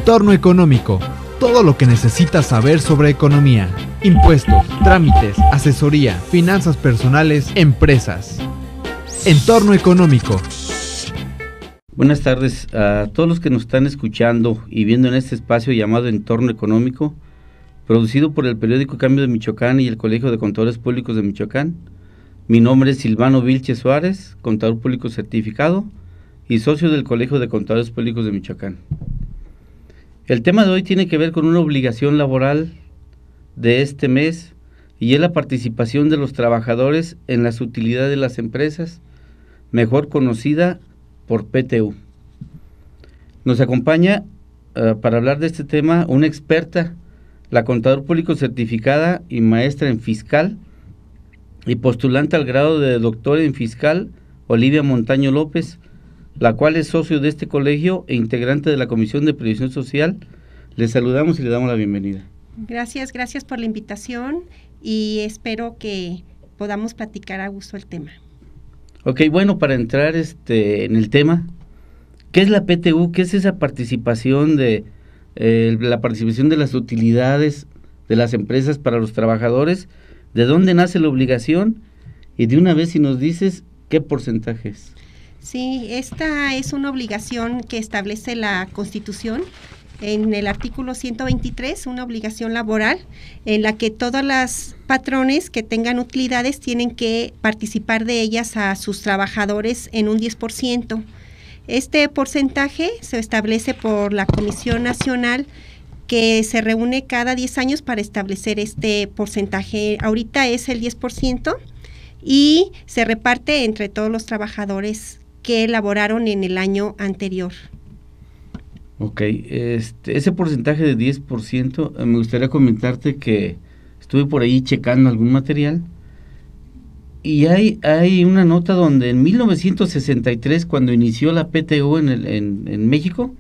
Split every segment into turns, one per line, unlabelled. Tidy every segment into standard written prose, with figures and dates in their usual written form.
Entorno económico. Todo lo que necesitas saber sobre economía, impuestos, trámites, asesoría, finanzas personales, empresas. Entorno económico.
Buenas tardes a todos los que nos están escuchando y viendo en este espacio llamado Entorno Económico, producido por el periódico Cambio de Michoacán y el Colegio de Contadores Públicos de Michoacán. Mi nombre es Silvano Vilches Suárez, contador público certificado y socio del Colegio de Contadores Públicos de Michoacán. El tema de hoy tiene que ver con una obligación laboral de este mes y es la participación de los trabajadores en las utilidades de las empresas, mejor conocida por PTU. Nos acompaña para hablar de este tema una experta, la contador público certificada y maestra en fiscal y postulante al grado de doctora en fiscal, Olivia Montaño López, la cual es socio de este colegio e integrante de la Comisión de Previsión Social. Les saludamos y le damos la bienvenida.
Gracias por la invitación y espero que podamos platicar a gusto el tema.
Ok, bueno, para entrar en el tema, ¿qué es la PTU? ¿Qué es esa participación de la participación de las utilidades de las empresas para los trabajadores? ¿De dónde nace la obligación? Y de una vez si nos dices qué porcentaje es.
Sí, esta es una obligación que establece la Constitución en el artículo 123, una obligación laboral en la que todas las patrones que tengan utilidades tienen que participar de ellas a sus trabajadores en un 10%. Este porcentaje se establece por la Comisión Nacional que se reúne cada 10 años para establecer este porcentaje. Ahorita es el 10% y se reparte entre todos los trabajadores que elaboraron en el año anterior.
Ok, ese porcentaje de 10%, me gustaría comentarte que estuve por ahí checando algún material y hay una nota donde en 1963, cuando inició la PTU en México,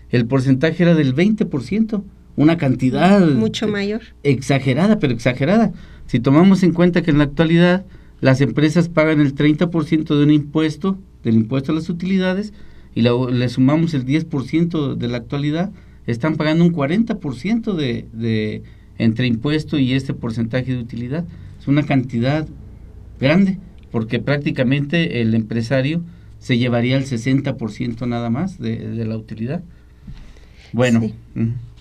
el porcentaje era del 20%, una cantidad
mucho mayor.
Exagerada, pero exagerada. Si tomamos en cuenta que en la actualidad las empresas pagan el 30% de un impuesto, del impuesto a las utilidades, y le sumamos el 10% de la actualidad, están pagando un 40% de entre impuesto y este porcentaje de utilidad. Es una cantidad grande, porque prácticamente el empresario se llevaría el 60% nada más de la utilidad. Bueno.
Sí.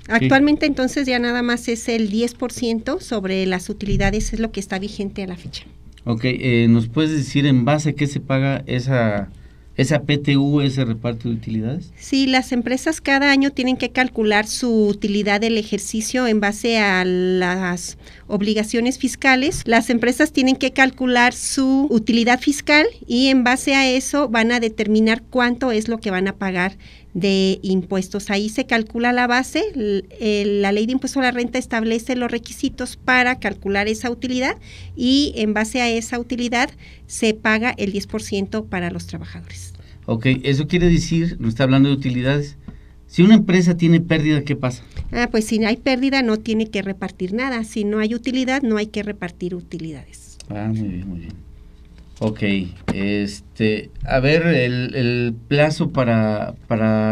Actualmente entonces ya nada más es el 10% sobre las utilidades, es lo que está vigente a la fecha.
Ok, ¿nos puedes decir en base a qué se paga esa PTU, ese reparto de utilidades?
Sí, las empresas cada año tienen que calcular su utilidad del ejercicio en base a las obligaciones fiscales. Las empresas tienen que calcular su utilidad fiscal y en base a eso van a determinar cuánto es lo que van a pagar de impuestos. Ahí se calcula la base, la ley de impuesto a la renta establece los requisitos para calcular esa utilidad y en base a esa utilidad se paga el 10% para los trabajadores.
Ok, eso quiere decir, nos está hablando de utilidades. Si una empresa tiene pérdida, ¿qué pasa?
Pues si hay pérdida no tiene que repartir nada, si no hay utilidad no hay que repartir utilidades.
Muy bien. Ok, a ver, el plazo para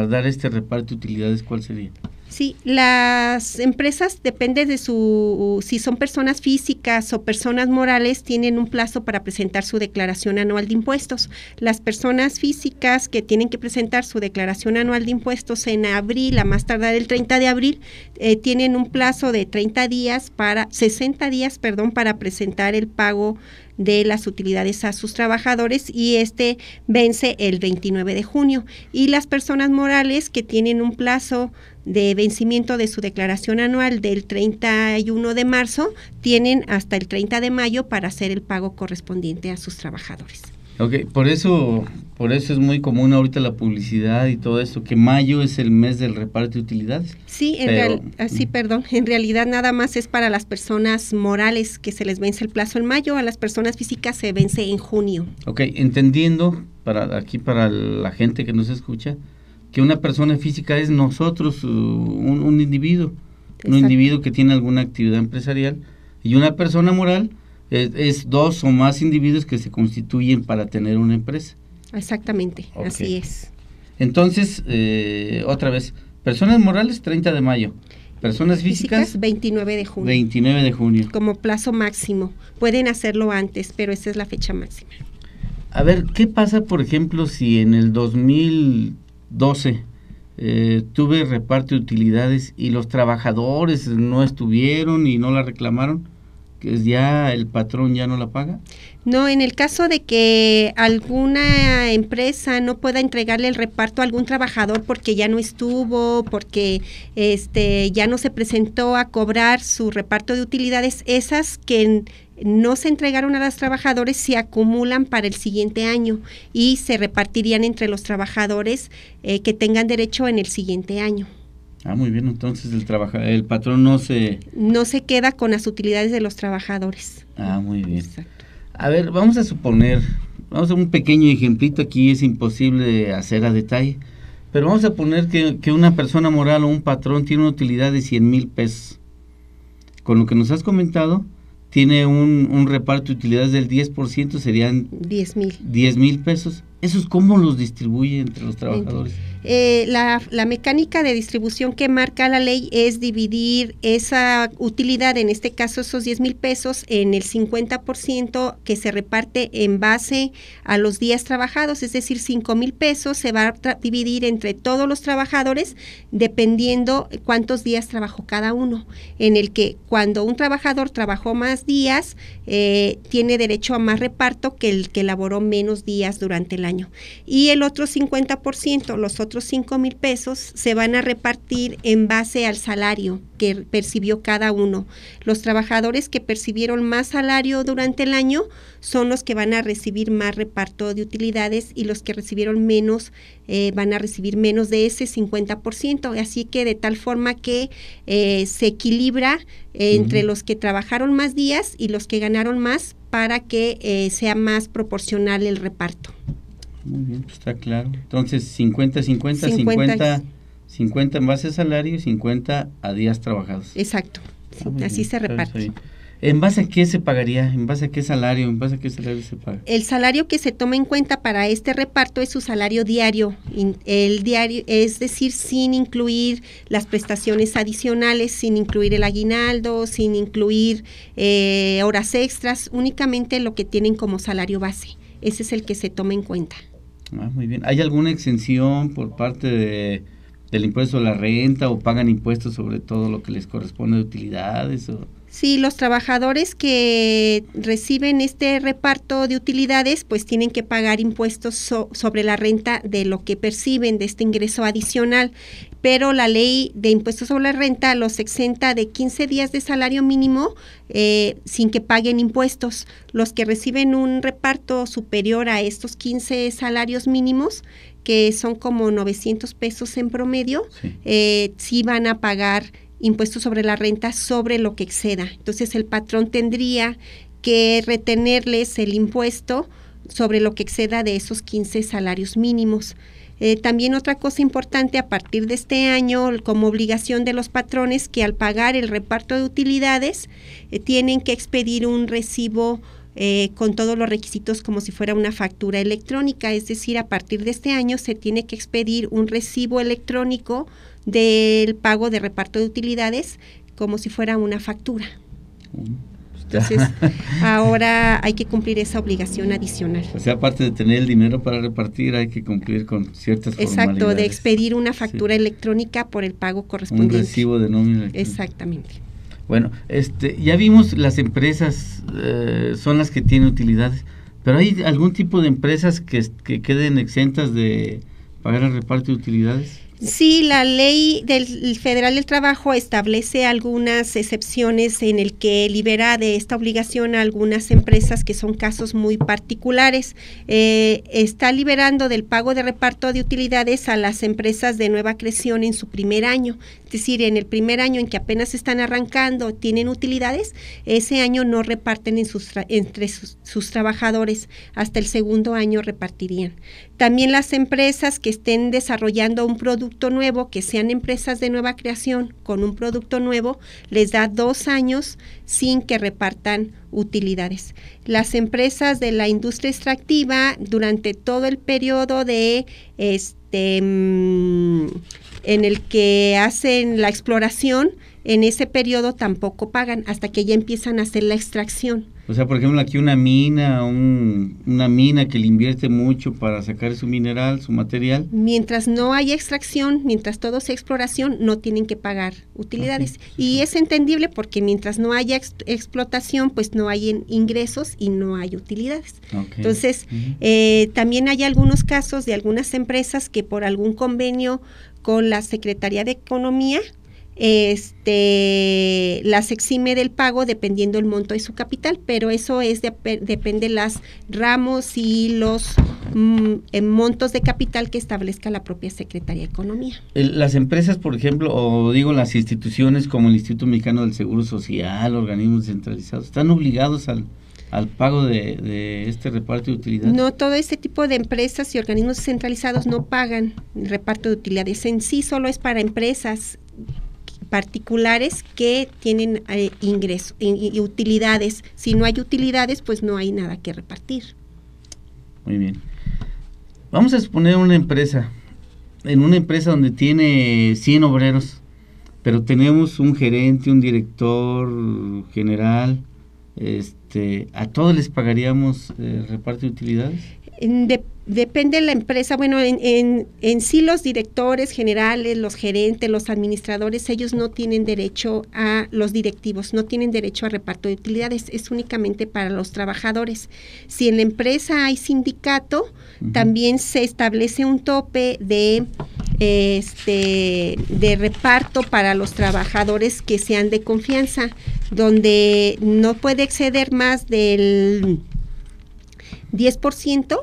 dar este reparto de utilidades, ¿cuál sería?
Sí, las empresas, depende de si son personas físicas o personas morales, tienen un plazo para presentar su declaración anual de impuestos. Las personas físicas que tienen que presentar su declaración anual de impuestos en abril, a más tardar el 30 de abril, tienen un plazo de 60 días para presentar el pago de las utilidades a sus trabajadores y vence el 29 de junio. Y las personas morales que tienen un plazo de vencimiento de su declaración anual del 31 de marzo, tienen hasta el 30 de mayo para hacer el pago correspondiente a sus trabajadores.
Ok, por eso es muy común ahorita la publicidad y todo esto, que mayo es el mes del reparto de utilidades.
Sí, en realidad nada más es para las personas morales que se les vence el plazo en mayo, a las personas físicas se vence en junio.
Ok, entendiendo, para la gente que nos escucha, que una persona física es nosotros, un individuo, un individuo que tiene alguna actividad empresarial, y una persona moral es dos o más individuos que se constituyen para tener una empresa.
Exactamente, okay. Así es.
Entonces, otra vez, Personas morales, 30 de mayo. Personas físicas,
29 de junio.
29 de junio.
Como plazo máximo. Pueden hacerlo antes, pero esa es la fecha máxima.
A ver, ¿qué pasa, por ejemplo, si en el 2012 tuve reparto de utilidades y los trabajadores no estuvieron y no la reclamaron? ¿Que ya el patrón ya no la paga?
No, en el caso de que alguna empresa no pueda entregarle el reparto a algún trabajador porque ya no estuvo, porque ya no se presentó a cobrar su reparto de utilidades, esas que no se entregaron a los trabajadores se acumulan para el siguiente año y se repartirían entre los trabajadores que tengan derecho en el siguiente año.
Ah, muy bien, entonces el patrón no se
queda con las utilidades de los trabajadores.
Ah, muy bien.
Exacto.
A ver, vamos a hacer un pequeño ejemplito, aquí es imposible hacer a detalle, pero vamos a poner que una persona moral o un patrón tiene una utilidad de 100,000 pesos. Con lo que nos has comentado, tiene un reparto de utilidades del 10%, serían 10,000 pesos. ¿Esos cómo los distribuye entre los trabajadores?
La mecánica de distribución que marca la ley es dividir esa utilidad, en este caso esos 10,000 pesos, en el 50% que se reparte en base a los días trabajados, es decir, 5,000 pesos se va a dividir entre todos los trabajadores dependiendo cuántos días trabajó cada uno, en el que cuando un trabajador trabajó más días, tiene derecho a más reparto que el que laboró menos días durante el año. Y el otro 50%, los otros 5,000 pesos, se van a repartir en base al salario que percibió cada uno. Los trabajadores que percibieron más salario durante el año son los que van a recibir más reparto de utilidades y los que recibieron menos van a recibir menos de ese 50%. Así que de tal forma que se equilibra entre los que trabajaron más días y los que ganaron más para que sea más proporcional el reparto.
Muy bien, pues está claro. Entonces, 50 en base a salario y 50 a días trabajados.
Exacto, así se reparte.
¿En base a qué se pagaría? ¿En base a qué salario? ¿En base a qué salario se paga?
El salario que se toma en cuenta para este reparto es su salario diario. El diario, es decir, sin incluir las prestaciones adicionales, sin incluir el aguinaldo, sin incluir horas extras, únicamente lo que tienen como salario base. Ese es el que se toma en cuenta.
Ah, muy bien. ¿Hay alguna exención por parte del impuesto a la renta o pagan impuestos sobre todo lo que les corresponde de utilidades?
Sí, los trabajadores que reciben este reparto de utilidades pues tienen que pagar impuestos sobre la renta de lo que perciben de este ingreso adicional, pero la ley de impuestos sobre la renta los exenta de 15 días de salario mínimo sin que paguen impuestos. Los que reciben un reparto superior a estos 15 salarios mínimos, que son como 900 pesos en promedio, sí van a pagar impuestos sobre la renta sobre lo que exceda. Entonces el patrón tendría que retenerles el impuesto sobre lo que exceda de esos 15 salarios mínimos. También otra cosa importante a partir de este año, como obligación de los patrones, que al pagar el reparto de utilidades tienen que expedir un recibo con todos los requisitos como si fuera una factura electrónica, es decir, a partir de este año se tiene que expedir un recibo electrónico del pago de reparto de utilidades como si fuera una factura. Entonces, ahora hay que cumplir esa obligación adicional.
O sea, aparte de tener el dinero para repartir, hay que cumplir con ciertas formalidades.
Exacto, de expedir una factura electrónica por el pago correspondiente.
Un recibo de nómina.
Exactamente.
Bueno, ya vimos las empresas son las que tienen utilidades, pero ¿hay algún tipo de empresas que queden exentas de pagar el reparto de utilidades?
Sí, la ley del Federal del Trabajo establece algunas excepciones en el que libera de esta obligación a algunas empresas que son casos muy particulares. Está liberando del pago de reparto de utilidades a las empresas de nueva creación en su primer año. Es decir, en el primer año en que apenas están arrancando, tienen utilidades, ese año no reparten entre sus trabajadores, hasta el segundo año repartirían. También las empresas que estén desarrollando un producto nuevo, que sean empresas de nueva creación con un producto nuevo, les da 2 años sin que repartan utilidades. Las empresas de la industria extractiva, durante todo el periodo de en el que hacen la exploración, en ese periodo tampoco pagan hasta que ya empiezan a hacer la extracción.
O sea, por ejemplo, aquí una mina, una mina que le invierte mucho para sacar su mineral, su material.
Mientras no haya extracción, mientras todo sea exploración, no tienen que pagar utilidades. Okay. Y es entendible porque mientras no haya explotación, pues no hay ingresos y no hay utilidades. Okay. Entonces, también hay algunos casos de algunas empresas que por algún convenio con la Secretaría de Economía, las exime del pago dependiendo el monto de su capital, pero eso es depende de las ramos y los montos de capital que establezca la propia Secretaría de Economía.
Las empresas, por ejemplo, o digo las instituciones como el Instituto Mexicano del Seguro Social, organismos descentralizados, ¿están obligados al pago de este reparto de utilidades?
No, todo este tipo de empresas y organismos descentralizados no pagan el reparto de utilidades. En sí solo es para empresas particulares que tienen ingresos y utilidades. Si no hay utilidades, pues no hay nada que repartir.
Muy bien. Vamos a exponer una empresa. En una empresa donde tiene 100 obreros, pero tenemos un gerente, un director general, ¿a todos les pagaríamos reparto de utilidades?
Depende de la empresa. Bueno, en sí los directores generales, los gerentes, los administradores, ellos no tienen derecho a, los directivos no tienen derecho a reparto de utilidades, es únicamente para los trabajadores. Si en la empresa hay sindicato, también se establece un tope de reparto para los trabajadores que sean de confianza, donde no puede exceder más del 10%,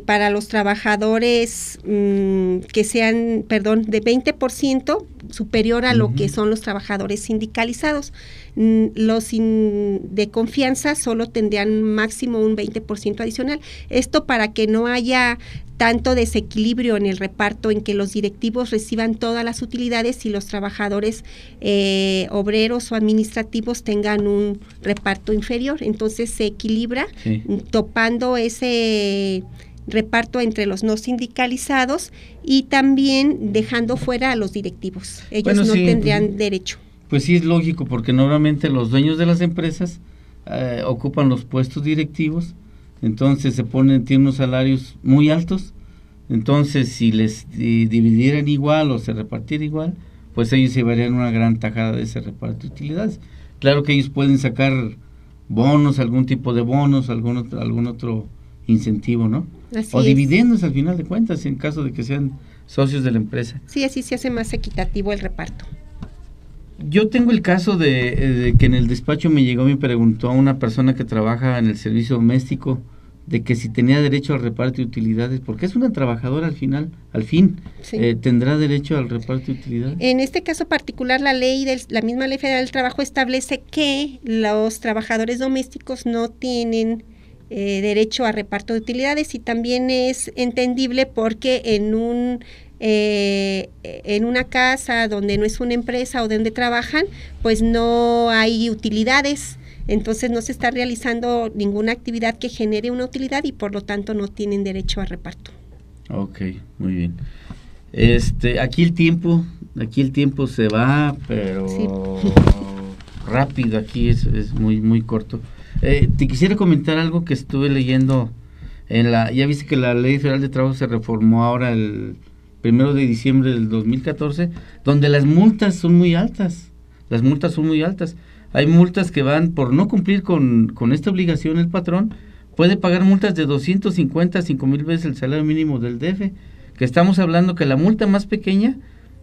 para los trabajadores que sean, de 20% superior a lo que son los trabajadores sindicalizados. Los de confianza solo tendrían máximo un 20% adicional. Esto para que no haya tanto desequilibrio en el reparto, en que los directivos reciban todas las utilidades y los trabajadores obreros o administrativos tengan un reparto inferior. Entonces se equilibra, topando ese reparto entre los no sindicalizados y también dejando fuera a los directivos. Ellos no tendrían derecho.
Pues sí, es lógico, porque normalmente los dueños de las empresas ocupan los puestos directivos, entonces tienen unos salarios muy altos. Entonces si les dividieran igual o se repartiera igual, pues ellos se llevarían una gran tajada de ese reparto de utilidades. Claro que ellos pueden sacar bonos, algún tipo de bonos, algún otro incentivo, ¿no?
Así
o dividendos al final de cuentas, en caso de que sean socios de la empresa.
Sí, así se hace más equitativo el reparto.
Yo tengo el caso de que en el despacho me preguntó una persona que trabaja en el servicio doméstico de que si tenía derecho al reparto de utilidades, porque es una trabajadora al fin, sí. ¿Tendrá derecho al reparto de utilidades?
En este caso particular, la misma Ley Federal del Trabajo establece que los trabajadores domésticos no tienen derecho a reparto de utilidades, y también es entendible porque en una casa donde no es una empresa o donde trabajan, pues no hay utilidades, entonces no se está realizando ninguna actividad que genere una utilidad y por lo tanto no tienen derecho a reparto.
Ok, muy bien. Aquí el tiempo se va, pero sí. Rápido, aquí es muy muy corto. Te quisiera comentar algo que estuve leyendo ya viste que la Ley Federal de Trabajo se reformó ahora el 1 de diciembre del 2014, donde las multas son muy altas. Hay multas que van por no cumplir con esta obligación. El patrón puede pagar multas de 250 a 5,000 veces el salario mínimo del DF, que estamos hablando que la multa más pequeña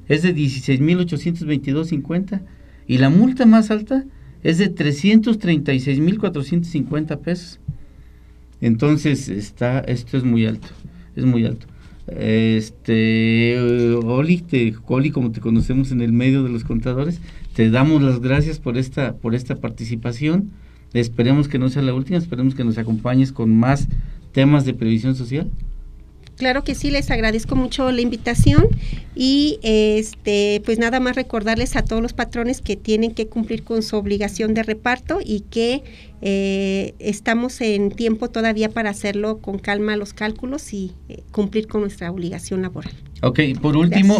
es de 16,822.50 y la multa más alta es de 336,450 pesos. Entonces esto es muy alto, Oli, como te conocemos en el medio de los contadores, te damos las gracias por esta participación. Esperemos que no sea la última, esperemos que nos acompañes con más temas de previsión social.
Claro que sí, les agradezco mucho la invitación y pues nada más recordarles a todos los patrones que tienen que cumplir con su obligación de reparto y que estamos en tiempo todavía para hacerlo con calma los cálculos y cumplir con nuestra obligación laboral.
Ok, por último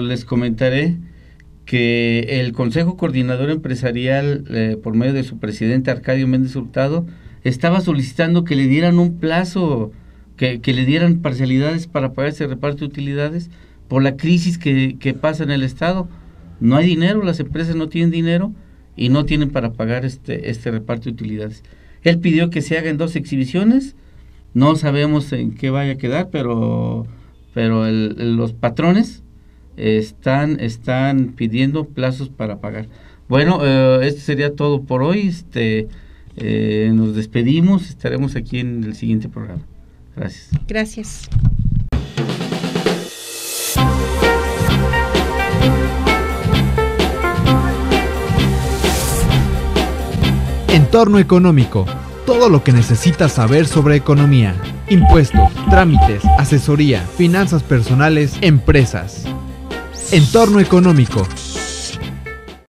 les comentaré que el Consejo Coordinador Empresarial, por medio de su presidente Arcadio Méndez Hurtado, estaba solicitando que le dieran un plazo, que le dieran parcialidades para pagar ese reparto de utilidades por la crisis que pasa en el Estado. No hay dinero, las empresas no tienen dinero y no tienen para pagar este reparto de utilidades. Él pidió que se hagan 2 exhibiciones, no sabemos en qué vaya a quedar, pero los patrones están pidiendo plazos para pagar. Bueno, esto sería todo por hoy. Nos despedimos, estaremos aquí en el siguiente programa. Gracias.
Gracias.
Entorno económico. Todo lo que necesitas saber sobre economía, impuestos, trámites, asesoría, finanzas personales, empresas. Entorno económico.